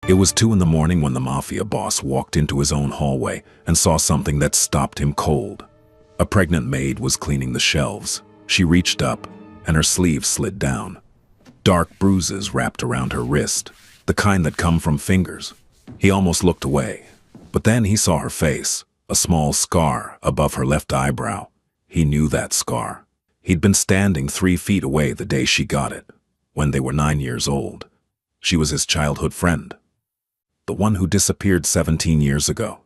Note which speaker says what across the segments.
Speaker 1: It was 2 in the morning when the Mafia boss walked into his own hallway and saw something that stopped him cold. A pregnant maid was cleaning the shelves. She reached up, and her sleeve slid down. Dark bruises wrapped around her wrist, the kind that come from fingers. He almost looked away, but then he saw her face, a small scar above her left eyebrow. He knew that scar. He'd been standing 3 feet away the day she got it, when they were 9 years old. She was his childhood friend, the one who disappeared 17 years ago,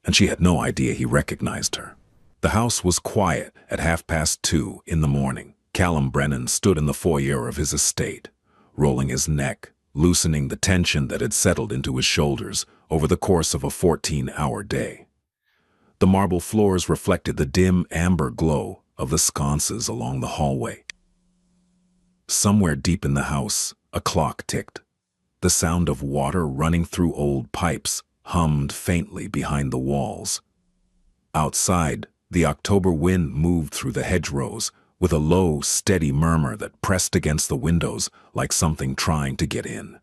Speaker 1: and she had no idea he recognized her. The house was quiet at 2:30 in the morning. Callum Brennan stood in the foyer of his estate, rolling his neck, loosening the tension that had settled into his shoulders over the course of a 14-hour day. The marble floors reflected the dim amber glow of the sconces along the hallway. Somewhere deep in the house, a clock ticked. The sound of water running through old pipes hummed faintly behind the walls. Outside, the October wind moved through the hedgerows with a low, steady murmur that pressed against the windows like something trying to get in.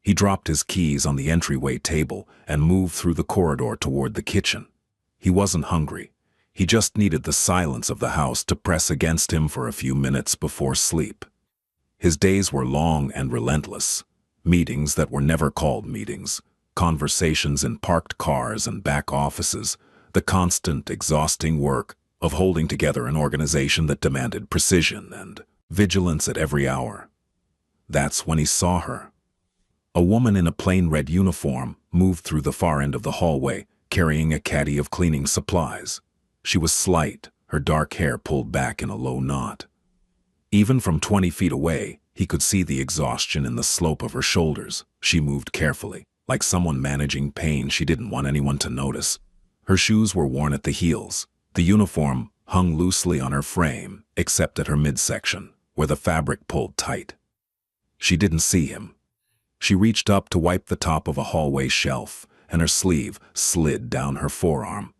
Speaker 1: He dropped his keys on the entryway table and moved through the corridor toward the kitchen. He wasn't hungry. He just needed the silence of the house to press against him for a few minutes before sleep. His days were long and relentless. Meetings that were never called meetings, conversations in parked cars and back offices, the constant, exhausting work of holding together an organization that demanded precision and vigilance at every hour. That's when he saw her. A woman in a plain red uniform moved through the far end of the hallway, carrying a caddy of cleaning supplies. She was slight, her dark hair pulled back in a low knot. Even from 20 feet away, he could see the exhaustion in the slope of her shoulders. She moved carefully, like someone managing pain she didn't want anyone to notice. Her shoes were worn at the heels. The uniform hung loosely on her frame, except at her midsection, where the fabric pulled tight. She didn't see him. She reached up to wipe the top of a hallway shelf, and her sleeve slid down her forearm.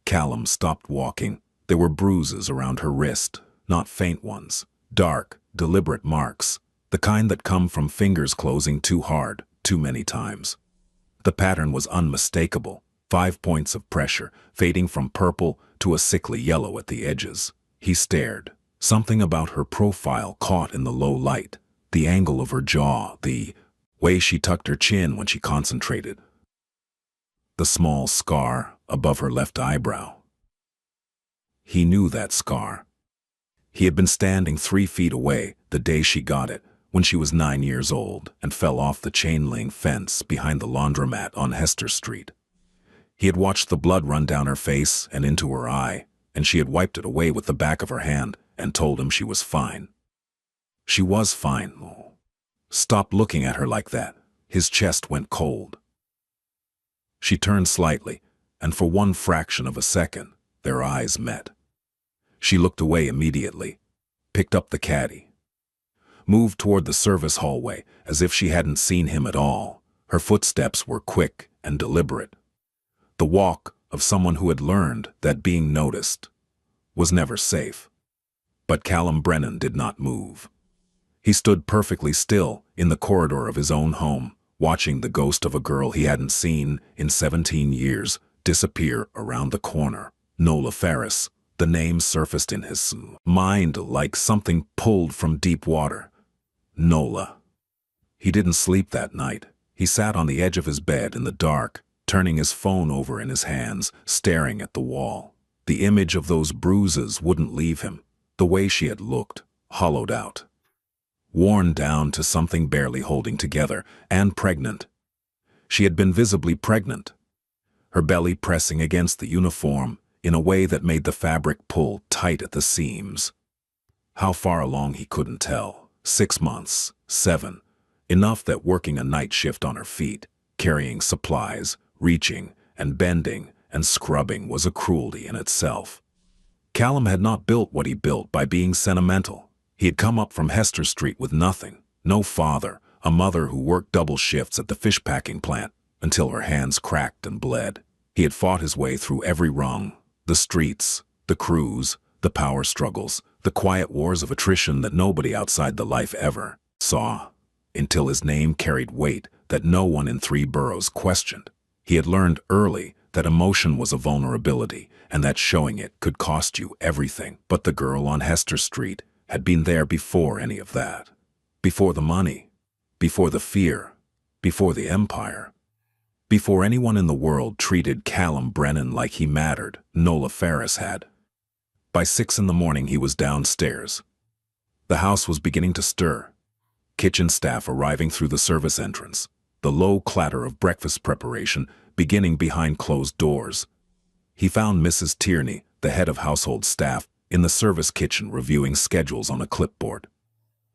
Speaker 1: Callum stopped walking. There were bruises around her wrist, not faint ones. Dark, deliberate marks, the kind that come from fingers closing too hard, too many times. The pattern was unmistakable, 5 points of pressure, fading from purple to a sickly yellow at the edges. He stared. Something about her profile caught in the low light, the angle of her jaw, the way she tucked her chin when she concentrated. The small scar above her left eyebrow. He knew that scar. He had been standing 3 feet away the day she got it, when she was 9 years old and fell off the chain-link fence behind the laundromat on Hester Street. He had watched the blood run down her face and into her eye, and she had wiped it away with the back of her hand and told him she was fine. She was fine. Oh. Stop looking at her like that. His chest went cold. She turned slightly, and for one fraction of a second, their eyes met. She looked away immediately, picked up the caddy, moved toward the service hallway as if she hadn't seen him at all. Her footsteps were quick and deliberate. The walk of someone who had learned that being noticed was never safe. But Callum Brennan did not move. He stood perfectly still in the corridor of his own home, watching the ghost of a girl he hadn't seen in 17 years disappear around the corner. Nola Ferris. The name surfaced in his mind like something pulled from deep water. Nola. He didn't sleep that night. He sat on the edge of his bed in the dark, turning his phone over in his hands, staring at the wall. The image of those bruises wouldn't leave him. The way she had looked, hollowed out, worn down to something barely holding together, and pregnant. She had been visibly pregnant, her belly pressing against the uniform in a way that made the fabric pull tight at the seams. How far along he couldn't tell. 6 months, 7. Enough that working a night shift on her feet, carrying supplies, reaching and bending and scrubbing was a cruelty in itself. Callum had not built what he built by being sentimental. He had come up from Hester Street with nothing. No father, a mother who worked double shifts at the fish packing plant until her hands cracked and bled. He had fought his way through every rung. The streets, the crews, the power struggles, the quiet wars of attrition that nobody outside the life ever saw, until his name carried weight that no one in 3 boroughs questioned. He had learned early that emotion was a vulnerability and that showing it could cost you everything. But the girl on Hester Street had been there before any of that. Before the money, before the fear, before the empire. Before anyone in the world treated Callum Brennan like he mattered, Nola Ferris had. By 6 in the morning he was downstairs. The house was beginning to stir. Kitchen staff arriving through the service entrance. The low clatter of breakfast preparation beginning behind closed doors. He found Mrs. Tierney, the head of household staff, in the service kitchen reviewing schedules on a clipboard.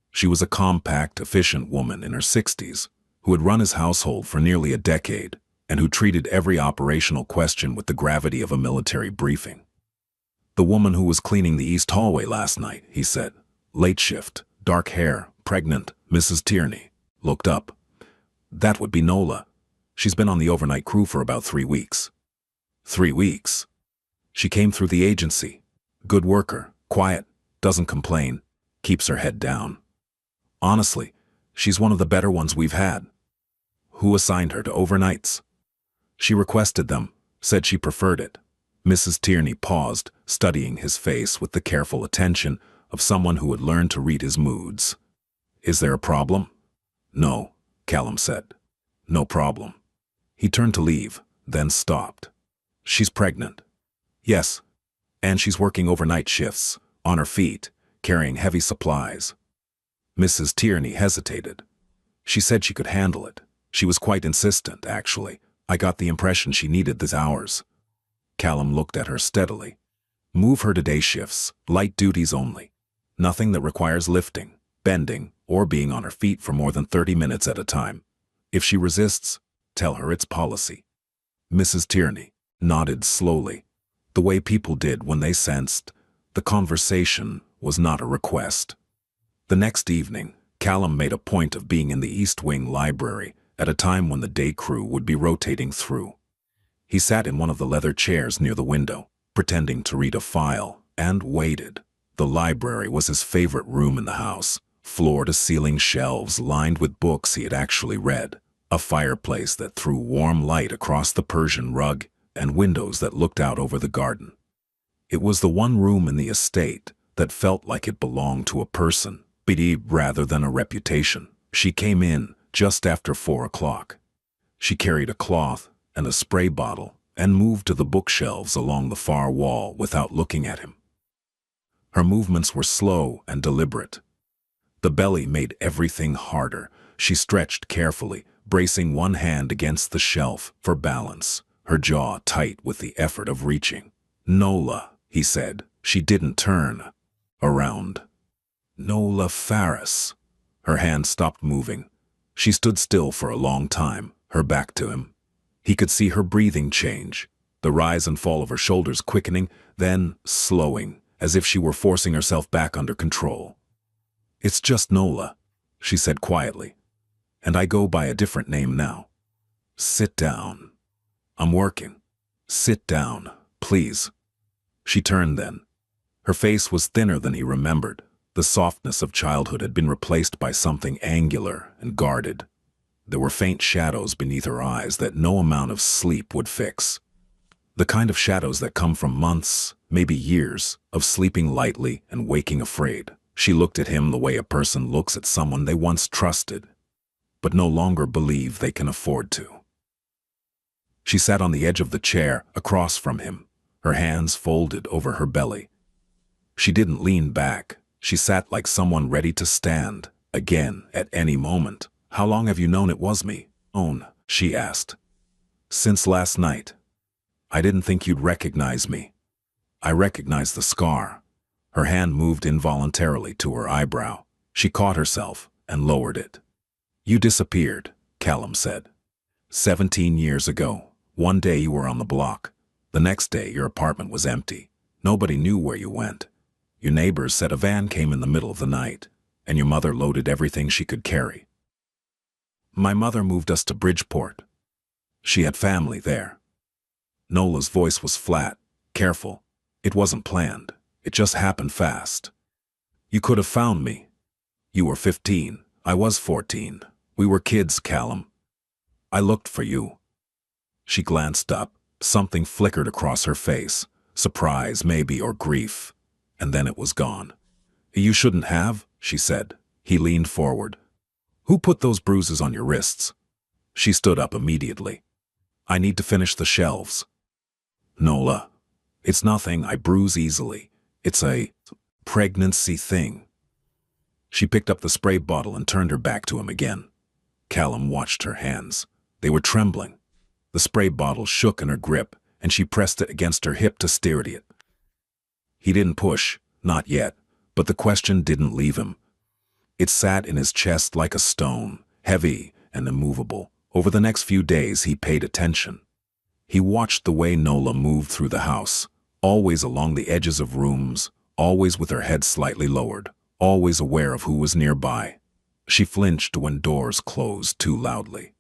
Speaker 1: She was a compact, efficient woman in her 60s who had run his household for nearly a decade and who treated every operational question with the gravity of a military briefing. "The woman who was cleaning the east hallway last night," he said. "Late shift, dark hair, pregnant, Mrs. Tierney." Looked up. "That would be Nola. She's been on the overnight crew for about 3 weeks." 3 weeks? She came through the agency. Good worker, quiet, doesn't complain, keeps her head down. Honestly, she's one of the better ones we've had. Who assigned her to overnights? She requested them, said she preferred it. Mrs. Tierney paused, studying his face with the careful attention of someone who had learned to read his moods. "Is there a problem?" "No," Callum said. "No problem." He turned to leave, then stopped. "She's pregnant." "Yes, and she's working overnight shifts, on her feet, carrying heavy supplies." Mrs. Tierney hesitated. She said she could handle it. She was quite insistent, actually. I got the impression she needed these hours. Callum looked at her steadily. "Move her to day shifts, light duties only. Nothing that requires lifting, bending, or being on her feet for more than 30 minutes at a time. If she resists, tell her it's policy." Mrs. Tierney nodded slowly, the way people did when they sensed the conversation was not a request. The next evening, Callum made a point of being in the East Wing library at a time when the day crew would be rotating through. He sat in one of the leather chairs near the window, pretending to read a file, and waited. The library was his favorite room in the house, floor-to-ceiling shelves lined with books he had actually read, a fireplace that threw warm light across the Persian rug, and windows that looked out over the garden. It was the one room in the estate that felt like it belonged to a person, rather than a reputation. She came in just after 4 o'clock. She carried a cloth and a spray bottle and moved to the bookshelves along the far wall without looking at him. Her movements were slow and deliberate. The belly made everything harder. She stretched carefully, bracing one hand against the shelf for balance, her jaw tight with the effort of reaching. "Nola," he said. She didn't turn around. "Nola Ferris." Her hand stopped moving. She stood still for a long time, her back to him. He could see her breathing change, the rise and fall of her shoulders quickening, then slowing, as if she were forcing herself back under control. "It's just Nola," she said quietly. "And I go by a different name now. Sit down. I'm working. Sit down, please." She turned then. Her face was thinner than he remembered. The softness of childhood had been replaced by something angular and guarded. There were faint shadows beneath her eyes that no amount of sleep would fix. The kind of shadows that come from months, maybe years, of sleeping lightly and waking afraid. She looked at him the way a person looks at someone they once trusted, but no longer believe they can afford to. She sat on the edge of the chair across from him, her hands folded over her belly. She didn't lean back. She sat like someone ready to stand, again, at any moment. "How long have you known it was me?" She asked. "Since last night. I didn't think you'd recognize me." "I recognize the scar." Her hand moved involuntarily to her eyebrow. She caught herself and lowered it. "You disappeared," Callum said. 17 years ago. One day you were on the block. The next day your apartment was empty. Nobody knew where you went. Your neighbors said a van came in the middle of the night, and your mother loaded everything she could carry. My mother moved us to Bridgeport. She had family there. Nola's voice was flat, careful. It wasn't planned. It just happened fast. You could have found me. You were 15. I was 14. We were kids, Callum. I looked for you." She glanced up. Something flickered across her face. Surprise, maybe, or grief. And then it was gone. "You shouldn't have," she said. He leaned forward. "Who put those bruises on your wrists?" She stood up immediately. "I need to finish the shelves." "Nola, it's nothing. I bruise easily. It's a pregnancy thing." She picked up the spray bottle and turned her back to him again. Callum watched her hands. They were trembling. The spray bottle shook in her grip, and she pressed it against her hip to stare at it. He didn't push, not yet, but the question didn't leave him. It sat in his chest like a stone, heavy and immovable. Over the next few days he paid attention. He watched the way Nola moved through the house, always along the edges of rooms, always with her head slightly lowered, always aware of who was nearby. She flinched when doors closed too loudly.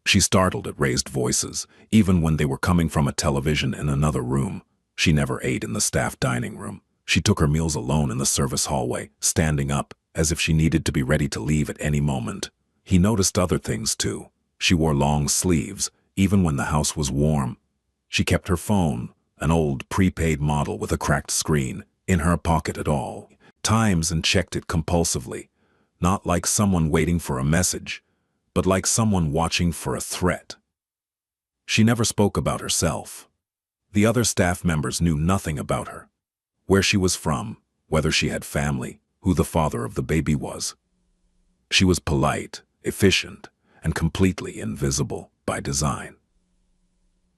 Speaker 1: She startled at raised voices, even when they were coming from a television in another room. She never ate in the staff dining room. She took her meals alone in the service hallway, standing up, as if she needed to be ready to leave at any moment. He noticed other things too. She wore long sleeves, even when the house was warm. She kept her phone, an old prepaid model with a cracked screen, in her pocket at all times and checked it compulsively, not like someone waiting for a message, but like someone watching for a threat. She never spoke about herself. The other staff members knew nothing about her, where she was from, whether she had family, who the father of the baby was. She was polite, efficient, and completely invisible by design.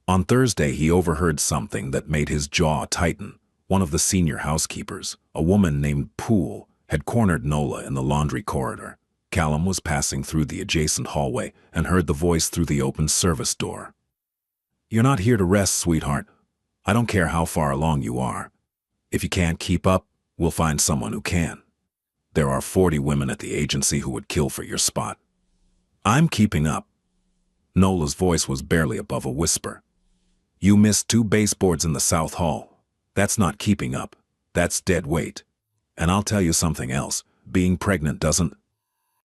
Speaker 1: On Thursday, he overheard something that made his jaw tighten. One of the senior housekeepers, a woman named Poole, had cornered Nola in the laundry corridor. Callum was passing through the adjacent hallway and heard the voice through the open service door. "You're not here to rest, sweetheart. I don't care how far along you are. If you can't keep up, we'll find someone who can. There are 40 women at the agency who would kill for your spot." "I'm keeping up." Nola's voice was barely above a whisper. "You missed 2 baseboards in the South Hall. That's not keeping up. That's dead weight. And I'll tell you something else. Being pregnant doesn't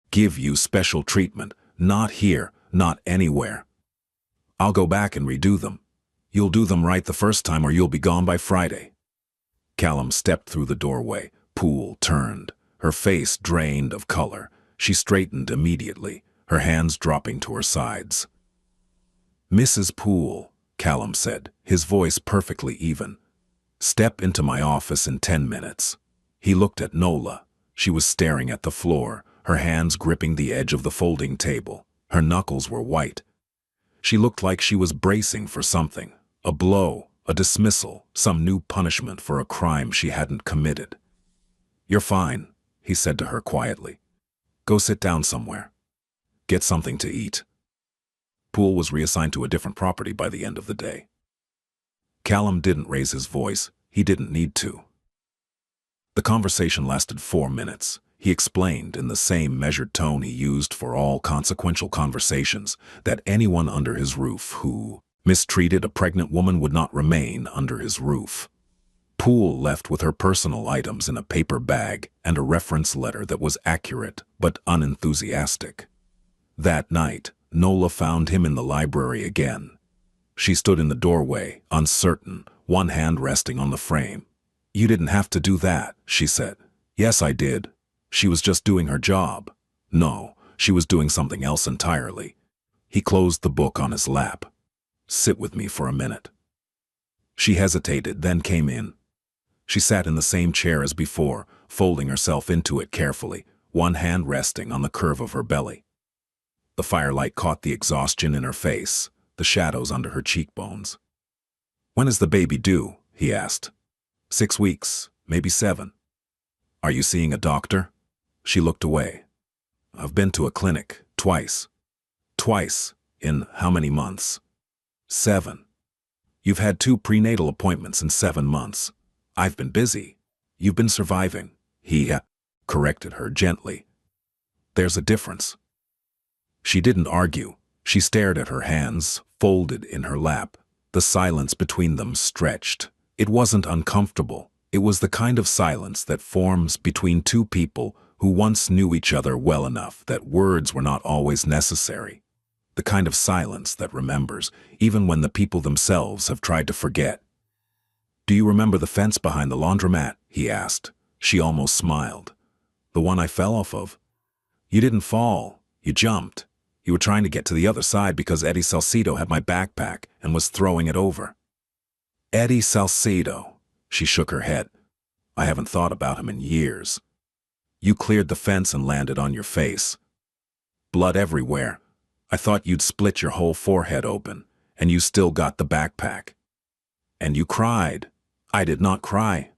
Speaker 1: give you special treatment. Not here, not anywhere. I'll go back and redo them. You'll do them right the first time or you'll be gone by Friday." Callum stepped through the doorway. Poole turned, her face drained of color. She straightened immediately, her hands dropping to her sides. "Mrs. Poole," Callum said, his voice perfectly even. "Step into my office in 10 minutes. He looked at Nola. She was staring at the floor, her hands gripping the edge of the folding table. Her knuckles were white. She looked like she was bracing for something, a blow, a dismissal, some new punishment for a crime she hadn't committed. "You're fine," he said to her quietly. "Go sit down somewhere. Get something to eat." Poole was reassigned to a different property by the end of the day. Callum didn't raise his voice. He didn't need to. The conversation lasted 4 minutes. He explained in the same measured tone he used for all consequential conversations that anyone under his roof who mistreated a pregnant woman would not remain under his roof. Poole left with her personal items in a paper bag and a reference letter that was accurate but unenthusiastic. That night, Nola found him in the library again. She stood in the doorway, uncertain, one hand resting on the frame. "You didn't have to do that," she said. "Yes, I did. She was just doing her job." "No, she was doing something else entirely." He closed the book on his lap. "Sit with me for a minute." She hesitated, then came in. She sat in the same chair as before, folding herself into it carefully, one hand resting on the curve of her belly. The firelight caught the exhaustion in her face, the shadows under her cheekbones. "When is the baby due?" he asked. 6 weeks, maybe 7. "Are you seeing a doctor?" She looked away. "I've been to a clinic, twice." "Twice? In how many months?" 7. "You've had 2 prenatal appointments in 7 months. I've been busy. You've been surviving." He corrected her gently. "There's a difference." She didn't argue. She stared at her hands, folded in her lap. The silence between them stretched. It wasn't uncomfortable. It was the kind of silence that forms between 2 people who once knew each other well enough that words were not always necessary. The kind of silence that remembers, even when the people themselves have tried to forget. "Do you remember the fence behind the laundromat?" he asked. She almost smiled. "The one I fell off of?" "You didn't fall. You jumped. You were trying to get to the other side because Eddie Salcedo had my backpack and was throwing it over." "Eddie Salcedo." She shook her head. "I haven't thought about him in years." "You cleared the fence and landed on your face. Blood everywhere. I thought you'd split your whole forehead open, and you still got the backpack. And you cried." "I did not cry."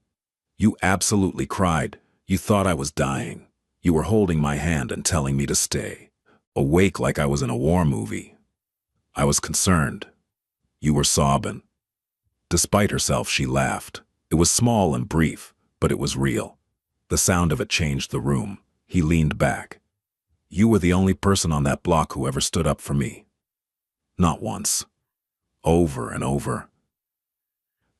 Speaker 1: "You absolutely cried. You thought I was dying. You were holding my hand and telling me to stay. Awake like I was in a war movie. I was concerned. You were sobbing." Despite herself, she laughed. It was small and brief, but it was real. The sound of it changed the room. He leaned back. "You were the only person on that block who ever stood up for me. Not once. Over and over.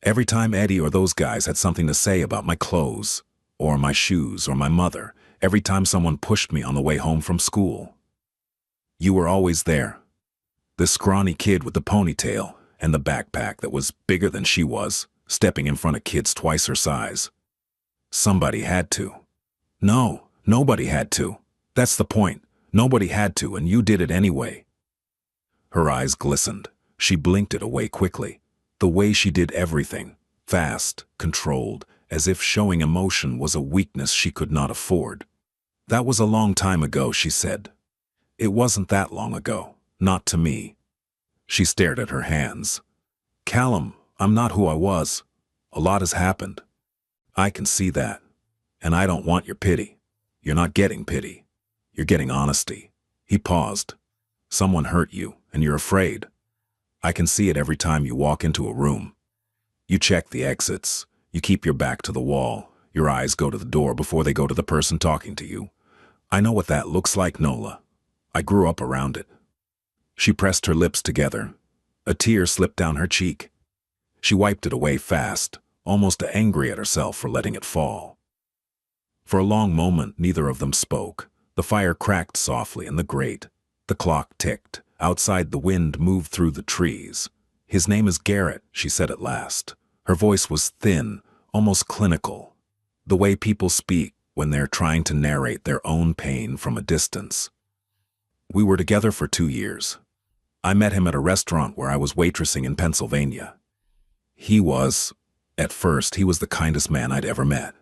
Speaker 1: Every time Eddie or those guys had something to say about my clothes, or my shoes, or my mother, every time someone pushed me on the way home from school. You were always there. This scrawny kid with the ponytail and the backpack that was bigger than she was, stepping in front of kids twice her size. Somebody had to." "No, nobody had to. That's the point. Nobody had to, and you did it anyway." Her eyes glistened. She blinked it away quickly. The way she did everything, fast, controlled, as if showing emotion was a weakness she could not afford. "That was a long time ago," she said. "It wasn't that long ago, not to me." She stared at her hands. "Callum, I'm not who I was. A lot has happened. I can see that. And I don't want your pity. You're not getting pity. You're getting honesty." He paused. "Someone hurt you, and you're afraid. I can see it every time you walk into a room. You check the exits. You keep your back to the wall. Your eyes go to the door before they go to the person talking to you. I know what that looks like, Nola. I grew up around it." She pressed her lips together. A tear slipped down her cheek. She wiped it away fast, almost angry at herself for letting it fall. For a long moment, neither of them spoke. The fire cracked softly in the grate. The clock ticked. Outside, the wind moved through the trees. "His name is Garrett," she said at last. Her voice was thin, almost clinical. The way people speak when they're trying to narrate their own pain from a distance. "We were together for 2 years. I met him at a restaurant where I was waitressing in Pennsylvania. At first, he was the kindest man I'd ever met.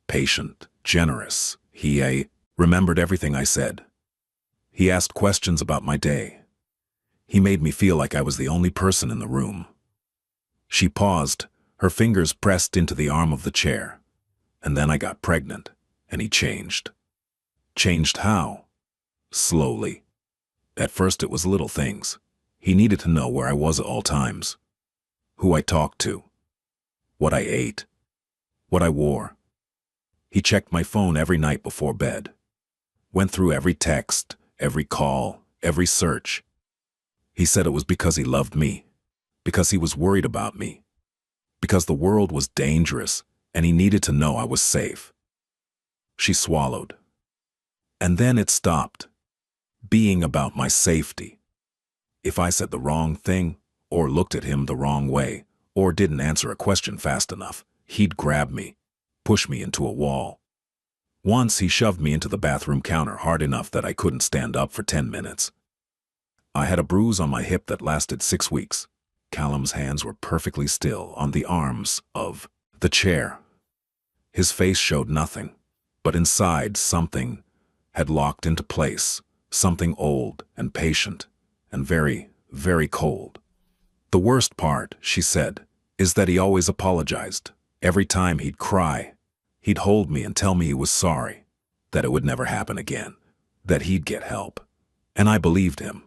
Speaker 1: Patient, generous. He remembered everything I said. He asked questions about my day. He made me feel like I was the only person in the room." She paused, her fingers pressed into the arm of the chair. "And then I got pregnant, and he changed." "Changed how?" "Slowly. At first it was little things. He needed to know where I was at all times. Who I talked to. What I ate. What I wore. He checked my phone every night before bed. Went through every text, every call, every search. He said it was because he loved me, because he was worried about me, because the world was dangerous and he needed to know I was safe." She swallowed. "And then it stopped being about my safety. If I said the wrong thing, or looked at him the wrong way, or didn't answer a question fast enough, he'd grab me, push me into a wall. Once he shoved me into the bathroom counter hard enough that I couldn't stand up for 10 minutes. I had a bruise on my hip that lasted 6 weeks. Callum's hands were perfectly still on the arms of the chair. His face showed nothing, but inside something had locked into place, something old and patient and very, very cold. The worst part, she said, is that he always apologized. Every time he'd cry, he'd hold me and tell me he was sorry, that it would never happen again, that he'd get help. And I believed him.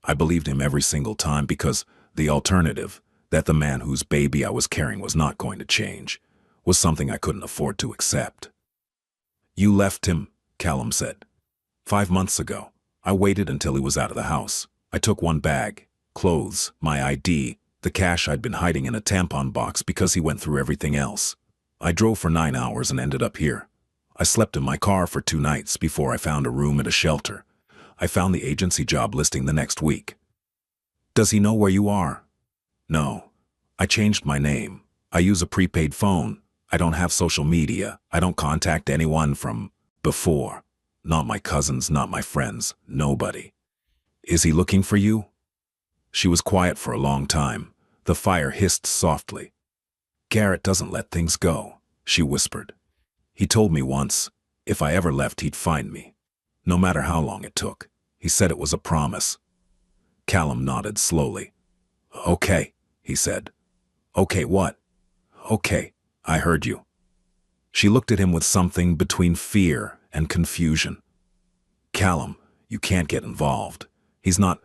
Speaker 1: I believed him every single time because the alternative, that the man whose baby I was carrying was not going to change, was something I couldn't afford to accept. "You left him," Callum said. 5 months ago. I waited until he was out of the house. I took one bag, clothes, my ID, the cash I'd been hiding in a tampon box because he went through everything else. I drove for 9 hours and ended up here. I slept in my car for 2 nights before I found a room at a shelter. I found the agency job listing the next week. Does he know where you are? No. I changed my name. I use a prepaid phone. I don't have social media. I don't contact anyone from before. Not my cousins, not my friends, nobody. Is he looking for you? She was quiet for a long time. The fire hissed softly. Garrett doesn't let things go, she whispered. He told me once, if I ever left, he'd find me. No matter how long it took. He said it was a promise. Callum nodded slowly. Okay, he said. Okay, what? Okay, I heard you. She looked at him with something between fear and confusion. Callum, you can't get involved. He's not...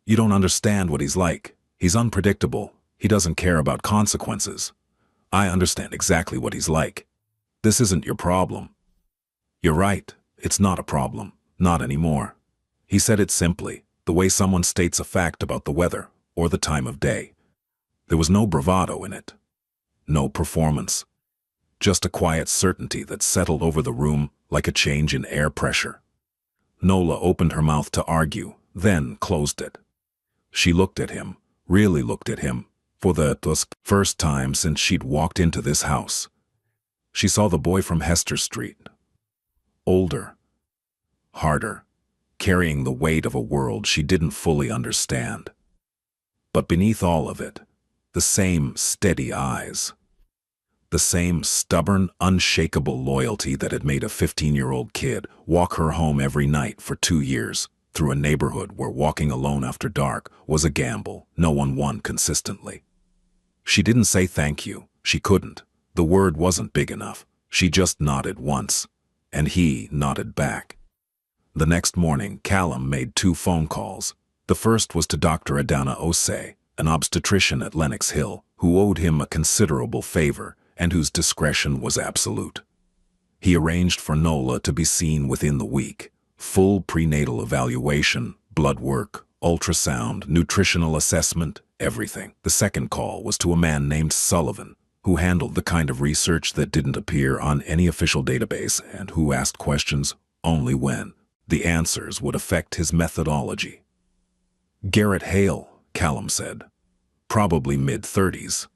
Speaker 1: You don't understand what he's like. He's unpredictable. He doesn't care about consequences. I understand exactly what he's like. This isn't your problem. You're right. It's not a problem. Not anymore. He said it simply, the way someone states a fact about the weather or the time of day. There was no bravado in it. No performance. Just a quiet certainty that settled over the room like a change in air pressure. Nola opened her mouth to argue, then closed it. She looked at him, really looked at him, for the first time since she'd walked into this house. She saw the boy from Hester Street. Older. Harder. Carrying the weight of a world she didn't fully understand. But beneath all of it, the same steady eyes. The same stubborn, unshakable loyalty that had made a 15-year-old kid walk her home every night for 2 years, through a neighborhood where walking alone after dark was a gamble no one won consistently. She didn't say thank you. She couldn't. The word wasn't big enough. She just nodded once, and he nodded back. The next morning, Callum made 2 phone calls. The first was to Dr. Adana Osei, an obstetrician at Lenox Hill, who owed him a considerable favor and whose discretion was absolute. He arranged for Nola to be seen within the week. Full prenatal evaluation, blood work, ultrasound, nutritional assessment, everything. The second call was to a man named Sullivan, who handled the kind of research that didn't appear on any official database and who asked questions only when the answers would affect his methodology. Garrett Hale, Callum said. Probably mid-30s.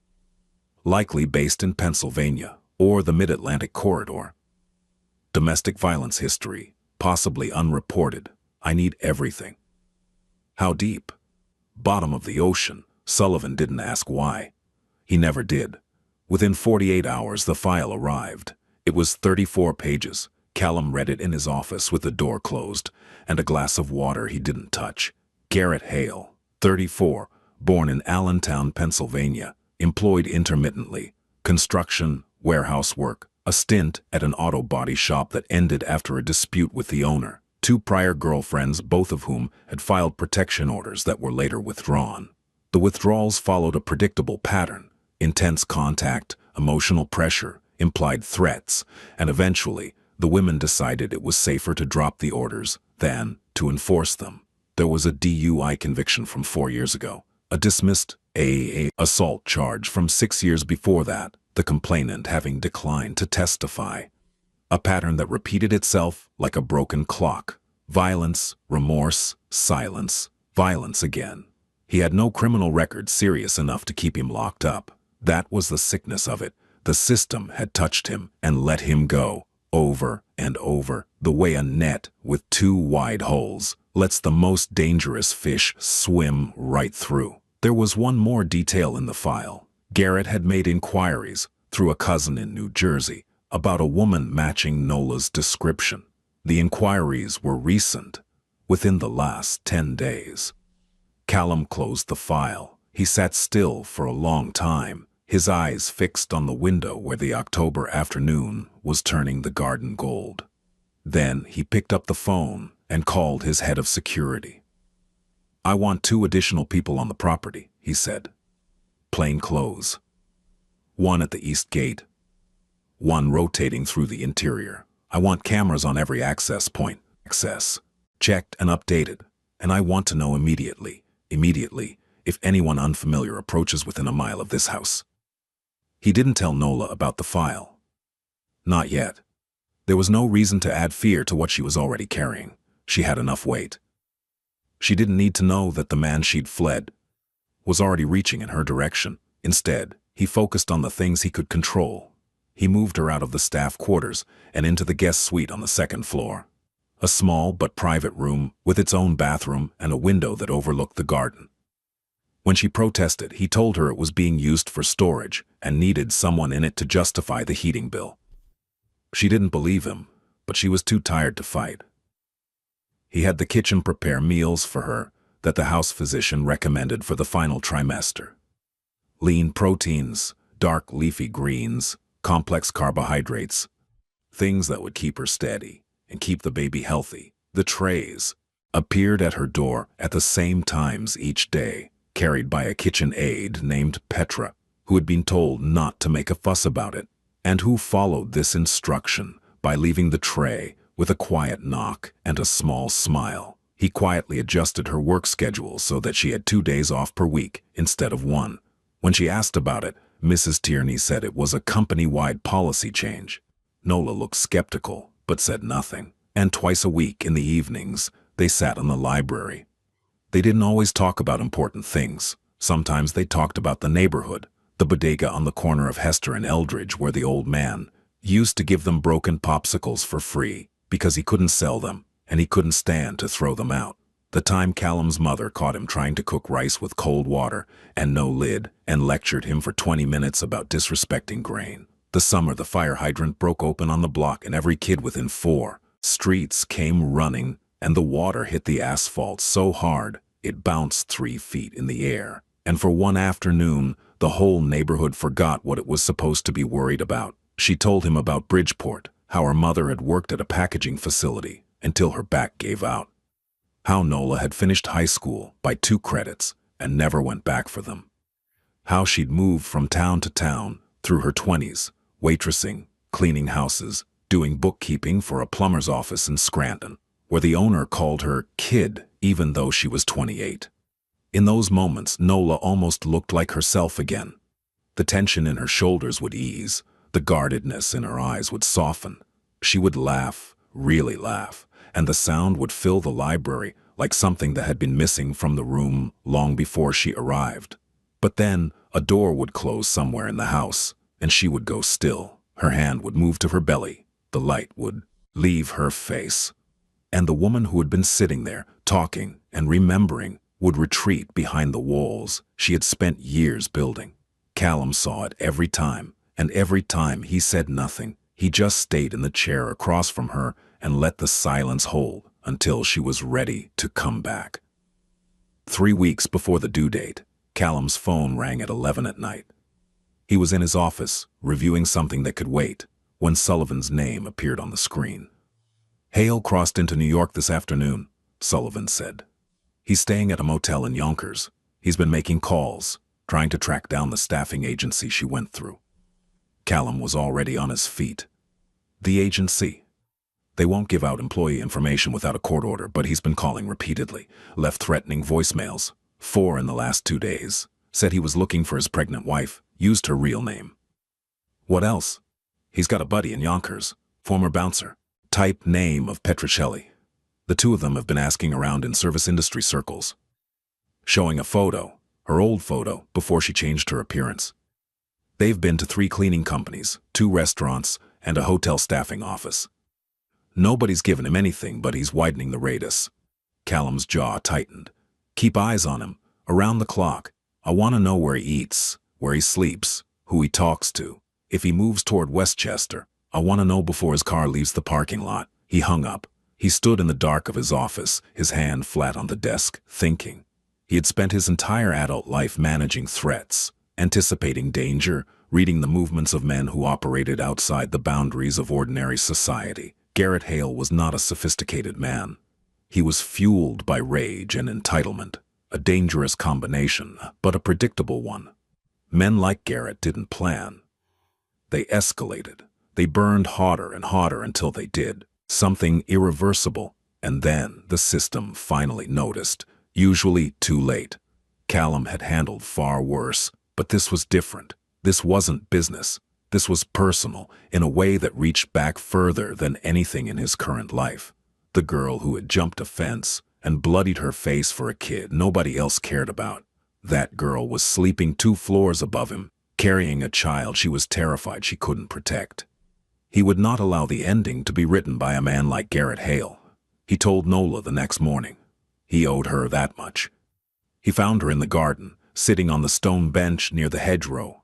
Speaker 1: Likely based in Pennsylvania or the Mid-Atlantic corridor. Domestic violence history, possibly unreported. I need everything. How deep? Bottom of the ocean. Sullivan didn't ask why. He never did. Within 48 hours, the file arrived. It was 34 pages. Callum read it in his office with the door closed and a glass of water he didn't touch. Garrett Hale, 34, born in Allentown, Pennsylvania, employed intermittently, construction, warehouse work, a stint at an auto body shop that ended after a dispute with the owner, 2 prior girlfriends, both of whom had filed protection orders that were later withdrawn. The withdrawals followed a predictable pattern: intense contact, emotional pressure, implied threats, and eventually, the women decided it was safer to drop the orders than to enforce them. There was a DUI conviction from 4 years ago, a dismissed assault charge from 6 years before that, the complainant having declined to testify. A pattern that repeated itself like a broken clock. Violence, remorse, silence, violence again. He had no criminal record serious enough to keep him locked up. That was the sickness of it. The system had touched him and let him go, over and over, the way a net with 2 wide holes lets the most dangerous fish swim right through. There was one more detail in the file. Garrett had made inquiries, through a cousin in New Jersey, about a woman matching Nola's description. The inquiries were recent, within the last 10 days. Callum closed the file. He sat still for a long time, his eyes fixed on the window where the October afternoon was turning the garden gold. Then he picked up the phone and called his head of security. "I want 2 additional people on the property," he said. "Plain clothes. 1 at the east gate. 1 rotating through the interior. I want cameras on every access point. Access. Checked and updated. And I want to know immediately, if anyone unfamiliar approaches within a mile of this house." He didn't tell Nola about the file. Not yet. There was no reason to add fear to what she was already carrying. She had enough weight. She didn't need to know that the man she'd fled was already reaching in her direction. Instead, he focused on the things he could control. He moved her out of the staff quarters and into the guest suite on the second floor. A small but private room with its own bathroom and a window that overlooked the garden. When she protested, he told her it was being used for storage and needed someone in it to justify the heating bill. She didn't believe him, but she was too tired to fight. He had the kitchen prepare meals for her that the house physician recommended for the final trimester. Lean proteins, dark leafy greens, complex carbohydrates, things that would keep her steady and keep the baby healthy. The trays appeared at her door at the same times each day, carried by a kitchen aide named Petra, who had been told not to make a fuss about it, and who followed this instruction by leaving the tray with a quiet knock and a small smile. He quietly adjusted her work schedule so that she had 2 days off per week instead of 1. When she asked about it, Mrs. Tierney said it was a company-wide policy change. Nola looked skeptical, but said nothing. And twice a week in the evenings, they sat in the library. They didn't always talk about important things. Sometimes they talked about the neighborhood, the bodega on the corner of Hester and Eldridge where the old man used to give them broken popsicles for free because he couldn't sell them and he couldn't stand to throw them out. The time Callum's mother caught him trying to cook rice with cold water and no lid and lectured him for 20 minutes about disrespecting grain. The summer the fire hydrant broke open on the block and every kid within 4 streets came running and the water hit the asphalt so hard it bounced 3 feet in the air. And for one afternoon, the whole neighborhood forgot what it was supposed to be worried about. She told him about Bridgeport, how her mother had worked at a packaging facility until her back gave out. How Nola had finished high school by 2 credits and never went back for them. How she'd moved from town to town through her 20s, waitressing, cleaning houses, doing bookkeeping for a plumber's office in Scranton, where the owner called her kid even though she was 28. In those moments, Nola almost looked like herself again. The tension in her shoulders would ease, the guardedness in her eyes would soften. She would laugh, really laugh, and the sound would fill the library like something that had been missing from the room long before she arrived. But then a door would close somewhere in the house, and she would go still. Her hand would move to her belly. The light would leave her face. And the woman who had been sitting there, talking and remembering, would retreat behind the walls she had spent years building. Callum saw it every time, and every time he said nothing. He just stayed in the chair across from her and let the silence hold until she was ready to come back. 3 weeks before the due date, Callum's phone rang at 11 at night. He was in his office, reviewing something that could wait, when Sullivan's name appeared on the screen. "Hale crossed into New York this afternoon," Sullivan said. "He's staying at a motel in Yonkers. He's been making calls, trying to track down the staffing agency she went through." Callum was already on his feet. "The agency? They won't give out employee information without a court order, but he's been calling repeatedly, left threatening voicemails, 4 in the last 2 days, said he was looking for his pregnant wife, used her real name." "What else?" "He's got a buddy in Yonkers, former bouncer, type name of Petricelli. The 2 of them have been asking around in service industry circles, showing a photo, her old photo, before she changed her appearance. They've been to 3 cleaning companies, 2 restaurants, and a hotel staffing office. Nobody's given him anything, but he's widening the radius." Callum's jaw tightened. "Keep eyes on him, around the clock. I want to know where he eats, where he sleeps, who he talks to. If he moves toward Westchester, I want to know before his car leaves the parking lot." He hung up. He stood in the dark of his office, his hand flat on the desk, thinking. He had spent his entire adult life managing threats, anticipating danger, reading the movements of men who operated outside the boundaries of ordinary society. Garrett Hale was not a sophisticated man. He was fueled by rage and entitlement, a dangerous combination, but a predictable one. Men like Garrett didn't plan. They escalated. They burned hotter and hotter until they did. Something irreversible, and then the system finally noticed, usually too late. Callum had handled far worse, but this was different. This wasn't business. This was personal, in a way that reached back further than anything in his current life. The girl who had jumped a fence and bloodied her face for a kid nobody else cared about. That girl was sleeping 2 floors above him, carrying a child she was terrified she couldn't protect. He would not allow the ending to be written by a man like Garrett Hale. He told Nola the next morning. He owed her that much. He found her in the garden, sitting on the stone bench near the hedgerow.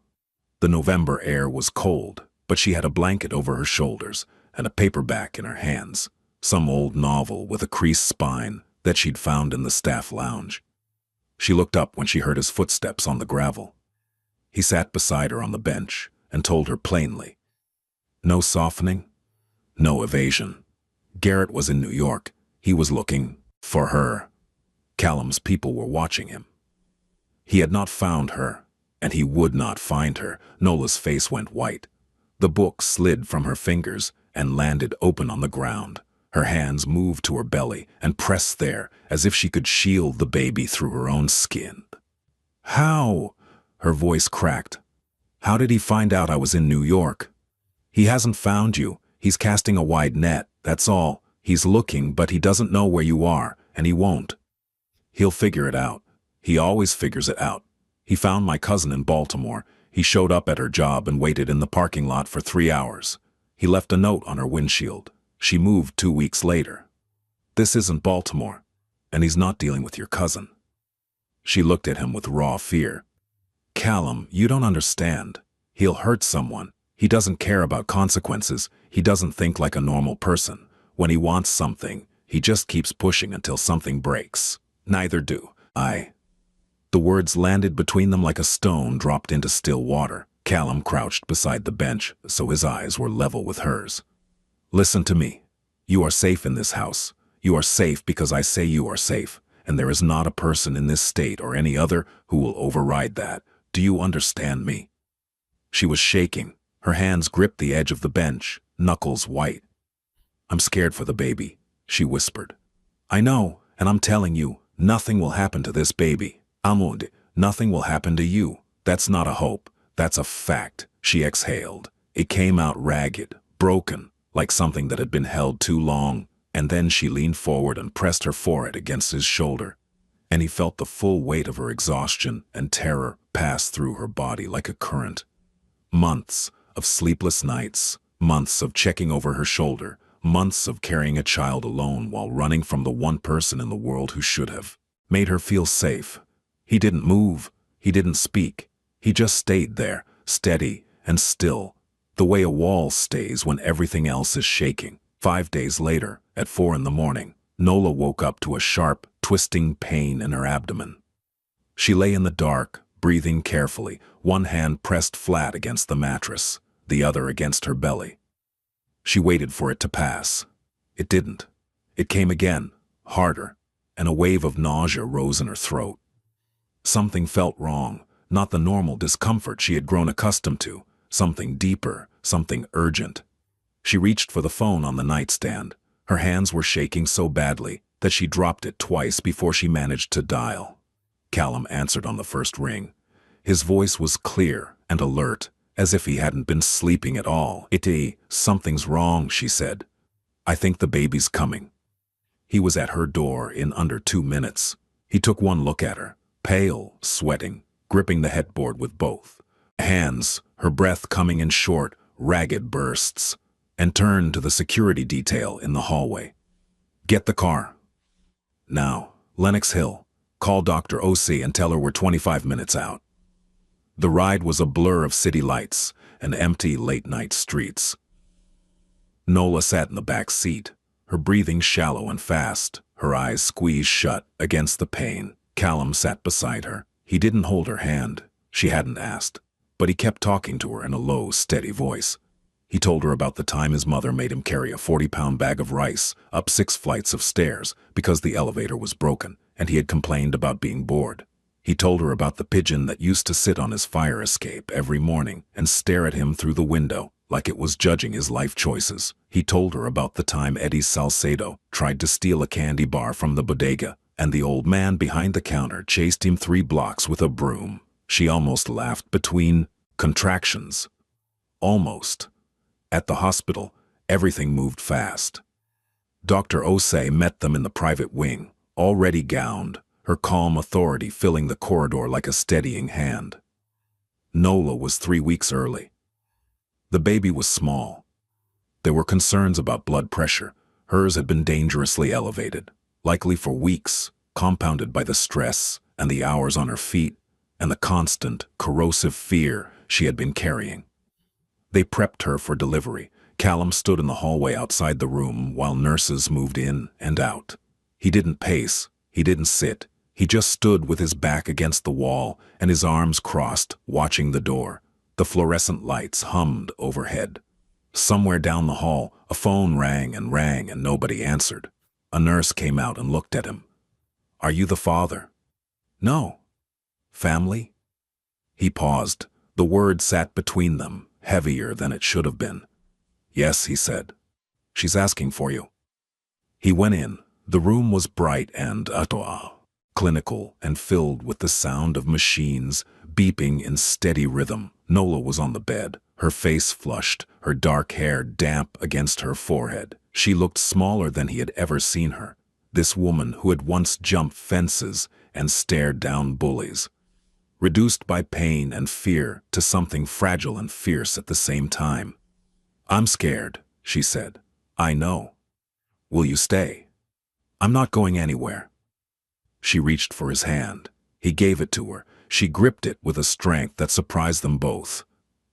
Speaker 1: The November air was cold, but she had a blanket over her shoulders and a paperback in her hands, some old novel with a creased spine that she'd found in the staff lounge. She looked up when she heard his footsteps on the gravel. He sat beside her on the bench and told her plainly. No softening, no evasion. Garrett was in New York. He was looking for her. Callum's people were watching him. He had not found her, and he would not find her. Nola's face went white. The book slid from her fingers and landed open on the ground. Her hands moved to her belly and pressed there as if she could shield the baby through her own skin. How? Her voice cracked. How did he find out I was in New York? He hasn't found you. He's casting a wide net, that's all. He's looking, but he doesn't know where you are, and he won't. He'll figure it out. He always figures it out. He found my cousin in Baltimore. He showed up at her job and waited in the parking lot for 3 hours. He left a note on her windshield. She moved 2 weeks later. This isn't Baltimore, and he's not dealing with your cousin. She looked at him with raw fear. Callum, you don't understand. He'll hurt someone. He doesn't care about consequences. He doesn't think like a normal person. When he wants something, he just keeps pushing until something breaks. Neither do I. The words landed between them like a stone dropped into still water. Callum crouched beside the bench, so his eyes were level with hers. Listen to me. You are safe in this house. You are safe because I say you are safe, and there is not a person in this state or any other who will override that. Do you understand me? She was shaking. Her hands gripped the edge of the bench, knuckles white. I'm scared for the baby, she whispered. I know, and I'm telling you, nothing will happen to this baby. Amund, nothing will happen to you. That's not a hope. That's a fact, she exhaled. It came out ragged, broken, like something that had been held too long, and then she leaned forward and pressed her forehead against his shoulder, and he felt the full weight of her exhaustion and terror pass through her body like a current. Months of sleepless nights, months of checking over her shoulder, months of carrying a child alone while running from the one person in the world who should have made her feel safe. He didn't move, he didn't speak, he just stayed there, steady and still, the way a wall stays when everything else is shaking. 5 days later, at 4 a.m, Nola woke up to a sharp, twisting pain in her abdomen. She lay in the dark, breathing carefully, one hand pressed flat against the mattress, the other against her belly. She waited for it to pass. It didn't. It came again, harder, and a wave of nausea rose in her throat. Something felt wrong, not the normal discomfort she had grown accustomed to, something deeper, something urgent. She reached for the phone on the nightstand. Her hands were shaking so badly that she dropped it twice before she managed to dial. Callum answered on the first ring. His voice was clear and alert, as if he hadn't been sleeping at all. Something's wrong, she said. I think the baby's coming. He was at her door in under 2 minutes. He took one look at her, pale, sweating, gripping the headboard with both hands, her breath coming in short, ragged bursts, and turned to the security detail in the hallway. Get the car. Now, Lenox Hill. Call Dr. O.C. and tell her we're 25 minutes out. The ride was a blur of city lights and empty late-night streets. Nola sat in the back seat, her breathing shallow and fast, her eyes squeezed shut against the pain. Callum sat beside her. He didn't hold her hand. She hadn't asked, but he kept talking to her in a low, steady voice. He told her about the time his mother made him carry a 40-pound bag of rice up 6 flights of stairs because the elevator was broken, and he had complained about being bored. He told her about the pigeon that used to sit on his fire escape every morning and stare at him through the window like it was judging his life choices. He told her about the time Eddie Salcedo tried to steal a candy bar from the bodega, and the old man behind the counter chased him 3 blocks with a broom. She almost laughed between contractions. Almost. At the hospital, everything moved fast. Dr. Osei met them in the private wing, already gowned, her calm authority filling the corridor like a steadying hand. Nola was 3 weeks early. The baby was small. There were concerns about blood pressure. Hers had been dangerously elevated, likely for weeks, compounded by the stress and the hours on her feet and the constant, corrosive fear she had been carrying. They prepped her for delivery. Callum stood in the hallway outside the room while nurses moved in and out. He didn't pace, he didn't sit. He just stood with his back against the wall and his arms crossed, watching the door. The fluorescent lights hummed overhead. Somewhere down the hall, a phone rang and nobody answered. A nurse came out and looked at him. "Are you the father?" "No." "Family?" He paused. The word sat between them, heavier than it should have been. "Yes," he said. "She's asking for you." He went in. The room was bright and clinical and filled with the sound of machines beeping in steady rhythm. Nola was on the bed, her face flushed, her dark hair damp against her forehead. She looked smaller than he had ever seen her, this woman who had once jumped fences and stared down bullies. Reduced by pain and fear to something fragile and fierce at the same time. "I'm scared," she said. "I know. Will you stay?" "I'm not going anywhere." She reached for his hand. He gave it to her. She gripped it with a strength that surprised them both.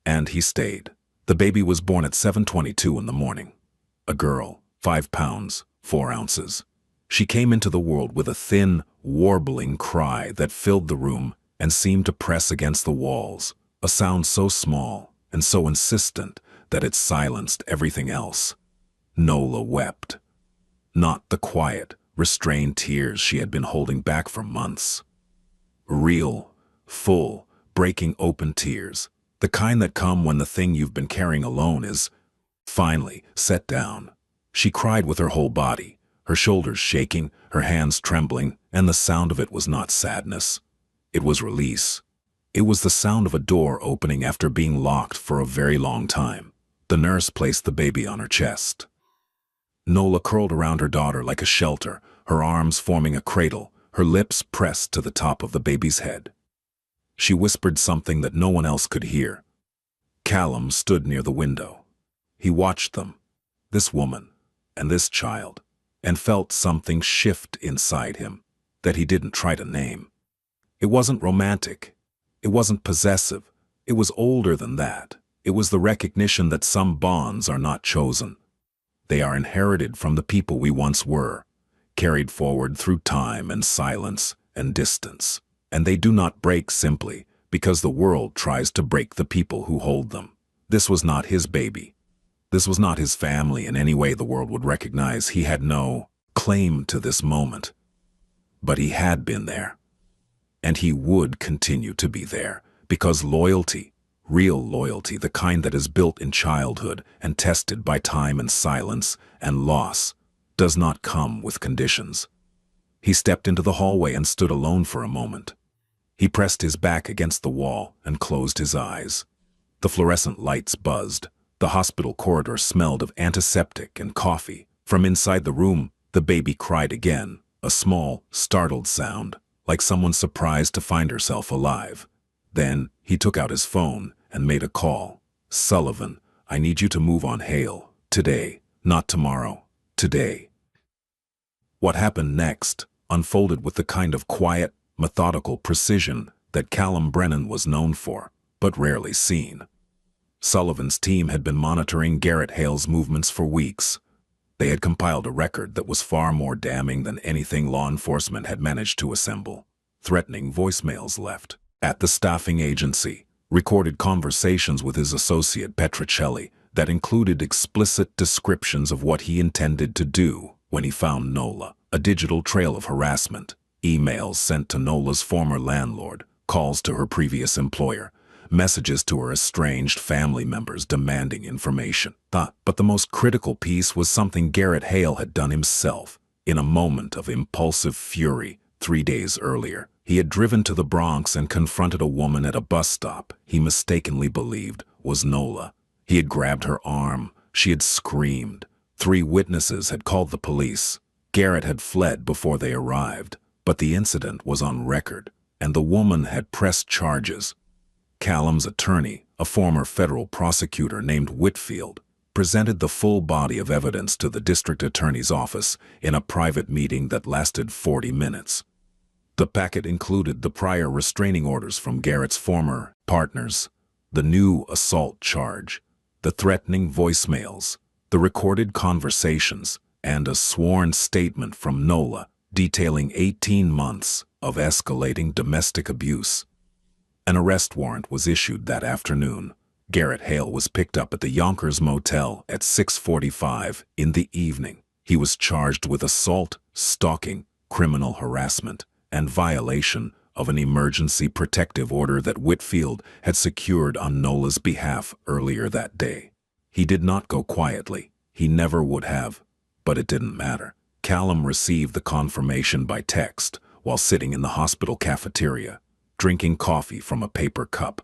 Speaker 1: And he stayed. The baby was born at 7:22 in the morning. A girl, 5 pounds, 4 ounces. She came into the world with a thin, warbling cry that filled the room and seemed to press against the walls, a sound so small and so insistent that it silenced everything else. Nola wept. Not the quiet, restrained tears she had been holding back for months. Real, full, breaking open tears, the kind that come when the thing you've been carrying alone is finally set down. She cried with her whole body, her shoulders shaking, her hands trembling, and the sound of it was not sadness. It was release. It was the sound of a door opening after being locked for a very long time. The nurse placed the baby on her chest. Nola curled around her daughter like a shelter, her arms forming a cradle, her lips pressed to the top of the baby's head. She whispered something that no one else could hear. Callum stood near the window. He watched them, this woman and this child, and felt something shift inside him that he didn't try to name. It wasn't romantic. It wasn't possessive. It was older than that. It was the recognition that some bonds are not chosen. They are inherited from the people we once were, carried forward through time and silence and distance. And they do not break simply because the world tries to break the people who hold them. This was not his baby. This was not his family in any way the world would recognize. He had no claim to this moment. But he had been there. And he would continue to be there because loyalty, real loyalty, the kind that is built in childhood and tested by time and silence and loss, does not come with conditions. He stepped into the hallway and stood alone for a moment. He pressed his back against the wall and closed his eyes. The fluorescent lights buzzed. The hospital corridor smelled of antiseptic and coffee. From inside the room, the baby cried again, a small, startled sound, like someone surprised to find herself alive. Then he took out his phone and made a call. "Sullivan, I need you to move on Hale. Today, not tomorrow. Today." What happened next unfolded with the kind of quiet, methodical precision that Callum Brennan was known for, but rarely seen. Sullivan's team had been monitoring Garrett Hale's movements for weeks. They had compiled a record that was far more damning than anything law enforcement had managed to assemble. Threatening voicemails left at the staffing agency, recorded conversations with his associate Petricelli that included explicit descriptions of what he intended to do when he found Nola, a digital trail of harassment, emails sent to Nola's former landlord, calls to her previous employer, messages to her estranged family members demanding information. But the most critical piece was something Garrett Hale had done himself in a moment of impulsive fury 3 days earlier. He had driven to the Bronx and confronted a woman at a bus stop he mistakenly believed was Nola. He had grabbed her arm. She had screamed. 3 witnesses had called the police. Garrett had fled before they arrived, but the incident was on record, and the woman had pressed charges. Callum's attorney, a former federal prosecutor named Whitfield, presented the full body of evidence to the district attorney's office in a private meeting that lasted 40 minutes. The packet included the prior restraining orders from Garrett's former partners, the new assault charge, the threatening voicemails, the recorded conversations, and a sworn statement from Nola detailing 18 months of escalating domestic abuse. An arrest warrant was issued that afternoon. Garrett Hale was picked up at the Yonkers Motel at 6:45 in the evening. He was charged with assault, stalking, criminal harassment, and violation of an emergency protective order that Whitfield had secured on Nola's behalf earlier that day. He did not go quietly. He never would have. But it didn't matter. Callum received the confirmation by text while sitting in the hospital cafeteria, drinking coffee from a paper cup.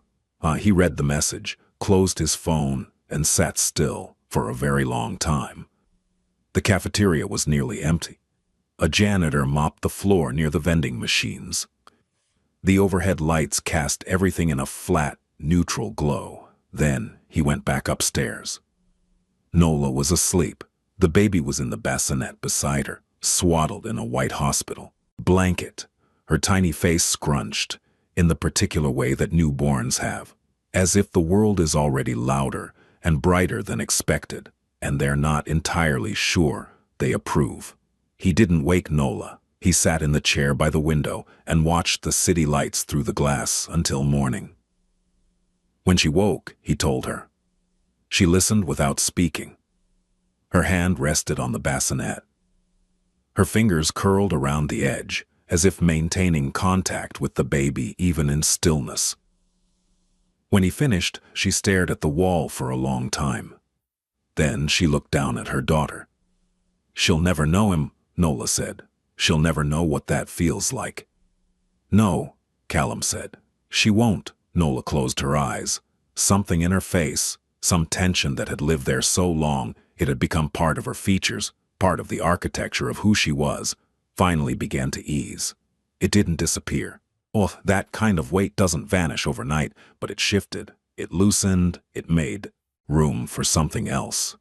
Speaker 1: He read the message, closed his phone, and sat still for a very long time. The cafeteria was nearly empty. A janitor mopped the floor near the vending machines. The overhead lights cast everything in a flat, neutral glow. Then he went back upstairs. Nola was asleep. The baby was in the bassinet beside her, swaddled in a white hospital blanket, her tiny face scrunched in the particular way that newborns have, as if the world is already louder and brighter than expected, and they're not entirely sure they approve. He didn't wake Nola. He sat in the chair by the window and watched the city lights through the glass until morning. When she woke, he told her. She listened without speaking. Her hand rested on the bassinet. Her fingers curled around the edge, as if maintaining contact with the baby even in stillness. When he finished, she stared at the wall for a long time. Then she looked down at her daughter. "She'll never know him," Nola said. "She'll never know what that feels like." "No," Callum said. "She won't." Nola closed her eyes. Something in her face, some tension that had lived there so long it had become part of her features, part of the architecture of who she was, finally began to ease. It didn't disappear. Oh, that kind of weight doesn't vanish overnight, but it shifted, it loosened, it made room for something else.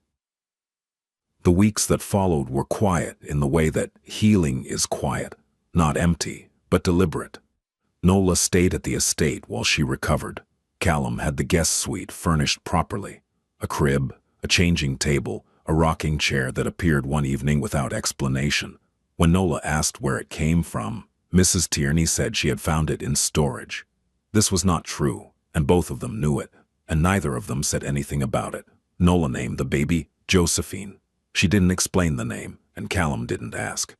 Speaker 1: The weeks that followed were quiet in the way that healing is quiet, not empty, but deliberate. Nola stayed at the estate while she recovered. Callum had the guest suite furnished properly. A crib, a changing table, a rocking chair that appeared one evening without explanation. When Nola asked where it came from, Mrs. Tierney said she had found it in storage. This was not true, and both of them knew it, and neither of them said anything about it. Nola named the baby Josephine. She didn't explain the name, and Callum didn't ask.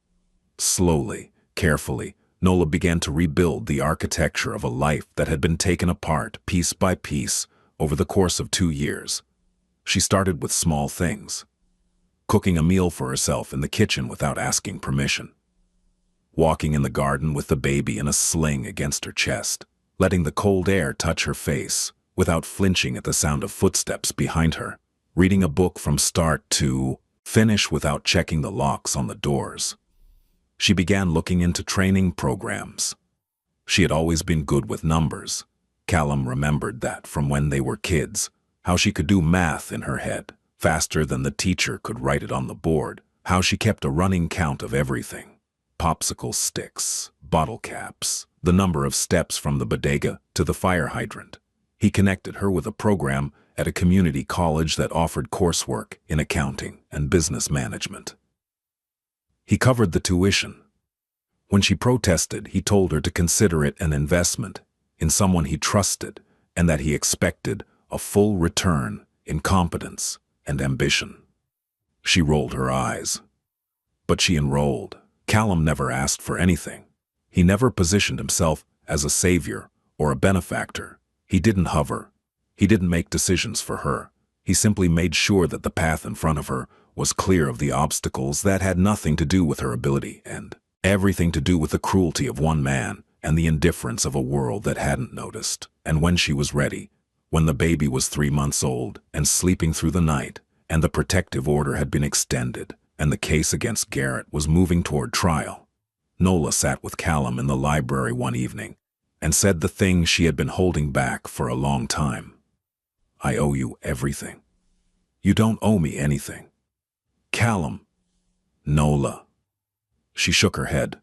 Speaker 1: Slowly, carefully, Nola began to rebuild the architecture of a life that had been taken apart piece by piece over the course of 2 years. She started with small things. Cooking a meal for herself in the kitchen without asking permission. Walking in the garden with the baby in a sling against her chest. Letting the cold air touch her face without flinching at the sound of footsteps behind her. Reading a book from start to finish without checking the locks on the doors. She began looking into training programs. She had always been good with numbers. Callum remembered that from when they were kids, how she could do math in her head, faster than the teacher could write it on the board, how she kept a running count of everything. Popsicle sticks, bottle caps, the number of steps from the bodega to the fire hydrant. He connected her with a program at a community college that offered coursework in accounting and business management. He covered the tuition. When she protested, he told her to consider it an investment in someone he trusted and that he expected a full return in competence and ambition. She rolled her eyes. But she enrolled. Callum never asked for anything. He never positioned himself as a savior or a benefactor. He didn't hover. He didn't make decisions for her. He simply made sure that the path in front of her was clear of the obstacles that had nothing to do with her ability and everything to do with the cruelty of one man and the indifference of a world that hadn't noticed. And when she was ready, when the baby was 3 months old and sleeping through the night, and the protective order had been extended, and the case against Garrett was moving toward trial. Nola sat with Callum in the library one evening and said the thing she had been holding back for a long time. "I owe you everything." "You don't owe me anything." "Callum." "Nola." She shook her head.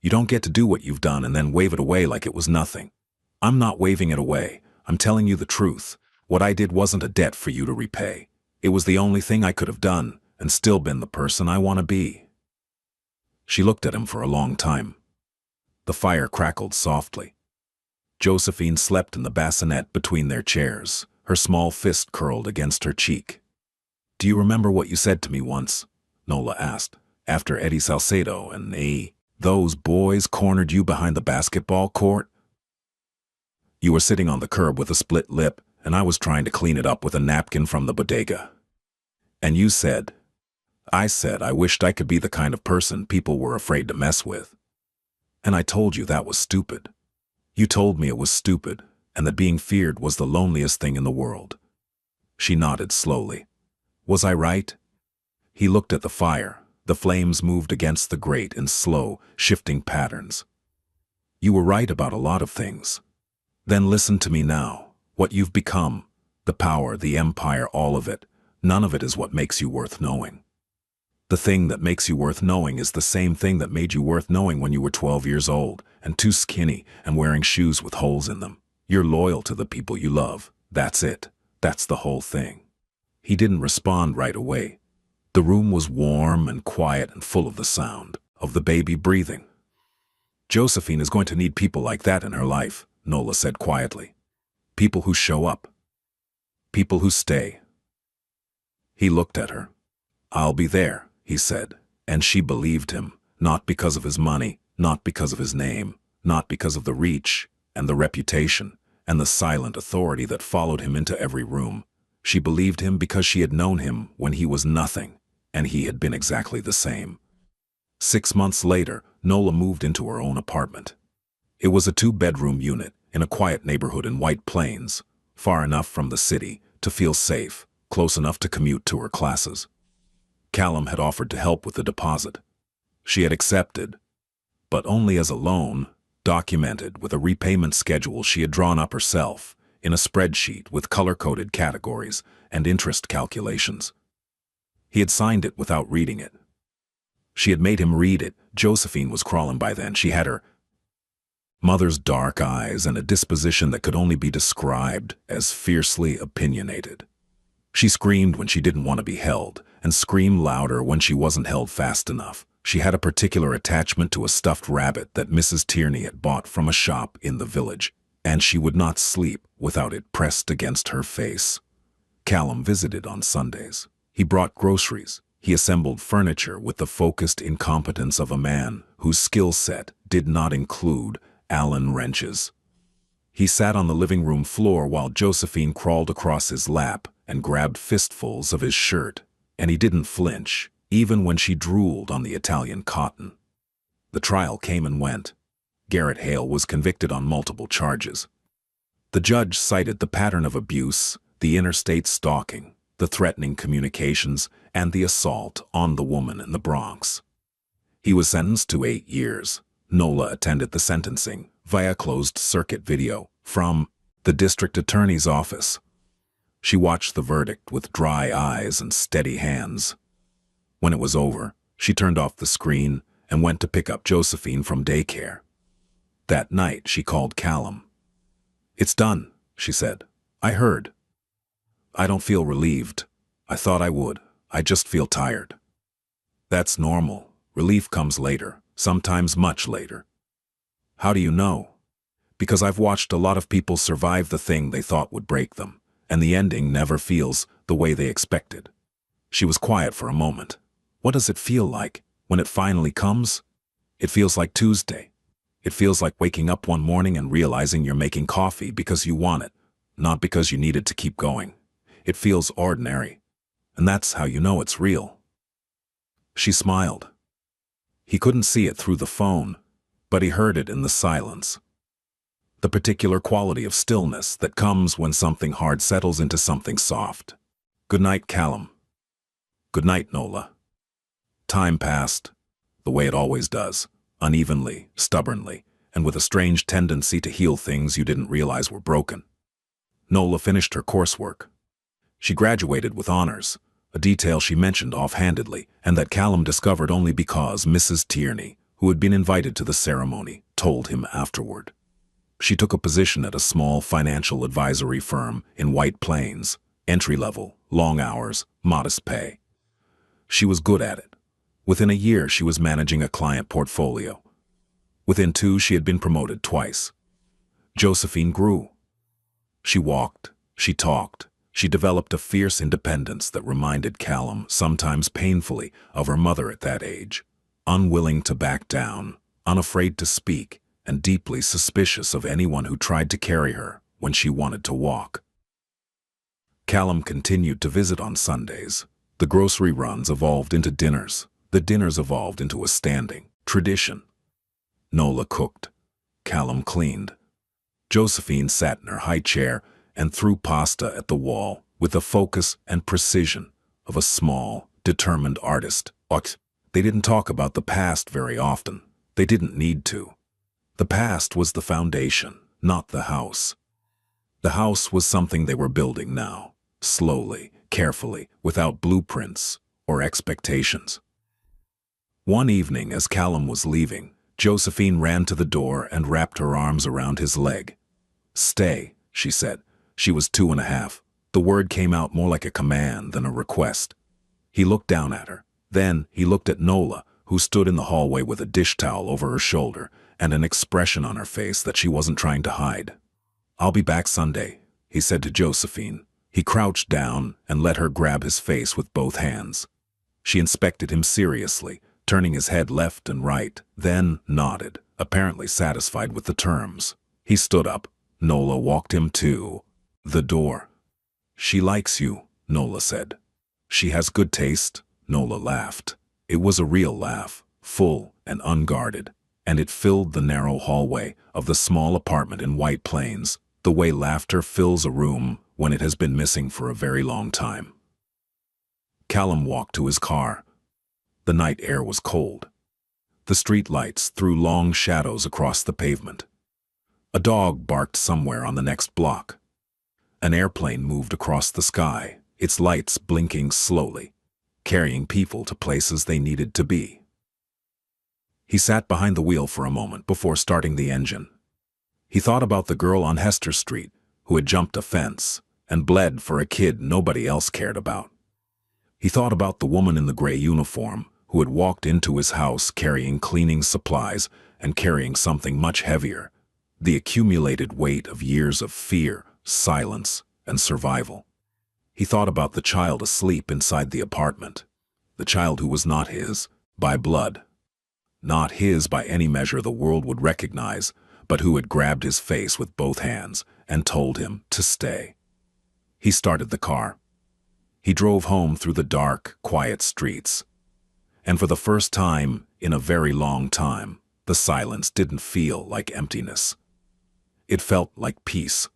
Speaker 1: "You don't get to do what you've done and then wave it away like it was nothing." "I'm not waving it away. I'm telling you the truth. What I did wasn't a debt for you to repay. It was the only thing I could have done and still been the person I want to be." She looked at him for a long time. The fire crackled softly. Josephine slept in the bassinet between their chairs, her small fist curled against her cheek. "Do you remember what you said to me once?" Nola asked, "after Eddie Salcedo and those boys cornered you behind the basketball court? You were sitting on the curb with a split lip, and I was trying to clean it up with a napkin from the bodega. And you said, I said I wished I could be the kind of person people were afraid to mess with. And I told you that was stupid. You told me it was stupid, and that being feared was the loneliest thing in the world." She nodded slowly. "Was I right?" He looked at the fire. The flames moved against the grate in slow, shifting patterns. "You were right about a lot of things. Then listen to me now. What you've become, the power, the empire, all of it, none of it is what makes you worth knowing. The thing that makes you worth knowing is the same thing that made you worth knowing when you were 12 years old, and too skinny, and wearing shoes with holes in them. You're loyal to the people you love. That's it. That's the whole thing." He didn't respond right away. The room was warm and quiet and full of the sound of the baby breathing. "Josephine is going to need people like that in her life," Nola said quietly. "People who show up. People who stay." He looked at her. "I'll be there," he said, and she believed him, not because of his money, not because of his name, not because of the reach and the reputation and the silent authority that followed him into every room. She believed him because she had known him when he was nothing, and he had been exactly the same. 6 months later, Nola moved into her own apartment. It was a 2-bedroom unit in a quiet neighborhood in White Plains, far enough from the city to feel safe, close enough to commute to her classes. Callum had offered to help with the deposit. She had accepted, but only as a loan, documented with a repayment schedule she had drawn up herself, in a spreadsheet with color-coded categories and interest calculations. He had signed it without reading it. She had made him read it. Josephine was crawling by then. She had her mother's dark eyes and a disposition that could only be described as fiercely opinionated. She screamed when she didn't want to be held, and screamed louder when she wasn't held fast enough. She had a particular attachment to a stuffed rabbit that Mrs. Tierney had bought from a shop in the village, and she would not sleep without it pressed against her face. Callum visited on Sundays. He brought groceries. He assembled furniture with the focused incompetence of a man whose skill set did not include Allen wrenches. He sat on the living room floor while Josephine crawled across his lap and grabbed fistfuls of his shirt, and he didn't flinch, even when she drooled on the Italian cotton. The trial came and went. Garrett Hale was convicted on multiple charges. The judge cited the pattern of abuse, the interstate stalking, the threatening communications, and the assault on the woman in the Bronx. He was sentenced to 8 years. Nola attended the sentencing via closed-circuit video from the district attorney's office. She watched the verdict with dry eyes and steady hands. When it was over, she turned off the screen and went to pick up Josephine from daycare. That night, she called Callum. "It's done," she said. "I heard. I don't feel relieved. I thought I would. I just feel tired." "That's normal. Relief comes later, sometimes much later." "How do you know?" "Because I've watched a lot of people survive the thing they thought would break them, and the ending never feels the way they expected." She was quiet for a moment. "What does it feel like when it finally comes?" "It feels like Tuesday. It feels like waking up one morning and realizing you're making coffee because you want it, not because you need it to keep going. It feels ordinary. And that's how you know it's real." She smiled. He couldn't see it through the phone, but he heard it in the silence. The particular quality of stillness that comes when something hard settles into something soft. "Good night, Callum." "Good night, Nola." Time passed, the way it always does, unevenly, stubbornly, and with a strange tendency to heal things you didn't realize were broken. Nola finished her coursework. She graduated with honors, a detail she mentioned offhandedly, and that Callum discovered only because Mrs. Tierney, who had been invited to the ceremony, told him afterward. She took a position at a small financial advisory firm in White Plains, entry-level, long hours, modest pay. She was good at it. Within a year, she was managing a client portfolio. Within 2, she had been promoted twice. Josephine grew. She walked, she talked, she developed a fierce independence that reminded Callum, sometimes painfully, of her mother at that age, unwilling to back down, unafraid to speak, and deeply suspicious of anyone who tried to carry her when she wanted to walk. Callum continued to visit on Sundays. The grocery runs evolved into dinners. The dinners evolved into a standing tradition. Nola cooked. Callum cleaned. Josephine sat in her high chair and threw pasta at the wall with the focus and precision of a small, determined artist. They didn't talk about the past very often. They didn't need to. The past was the foundation, not the house. The house was something they were building now, slowly, carefully, without blueprints or expectations. One evening, as Callum was leaving, Josephine ran to the door and wrapped her arms around his leg. "Stay," she said. She was 2.5. The word came out more like a command than a request. He looked down at her. Then he looked at Nola, who stood in the hallway with a dish towel over her shoulder and an expression on her face that she wasn't trying to hide. "I'll be back Sunday," he said to Josephine. He crouched down and let her grab his face with both hands. She inspected him seriously, turning his head left and right, then nodded, apparently satisfied with the terms. He stood up. Nola walked him to the door. "She likes you," Nola said. "She has good taste." Nola laughed. It was a real laugh, full and unguarded, and it filled the narrow hallway of the small apartment in White Plains, the way laughter fills a room when it has been missing for a very long time. Callum walked to his car. The night air was cold. The street lights threw long shadows across the pavement. A dog barked somewhere on the next block. An airplane moved across the sky, its lights blinking slowly, carrying people to places they needed to be. He sat behind the wheel for a moment before starting the engine. He thought about the girl on Hester Street who had jumped a fence and bled for a kid nobody else cared about. He thought about the woman in the gray uniform who had walked into his house carrying cleaning supplies and carrying something much heavier, the accumulated weight of years of fear, silence, and survival. He thought about the child asleep inside the apartment, the child who was not his by blood, not his by any measure the world would recognize, but who had grabbed his face with both hands and told him to stay. He started the car. He drove home through the dark, quiet streets. And for the first time in a very long time, the silence didn't feel like emptiness. It felt like peace.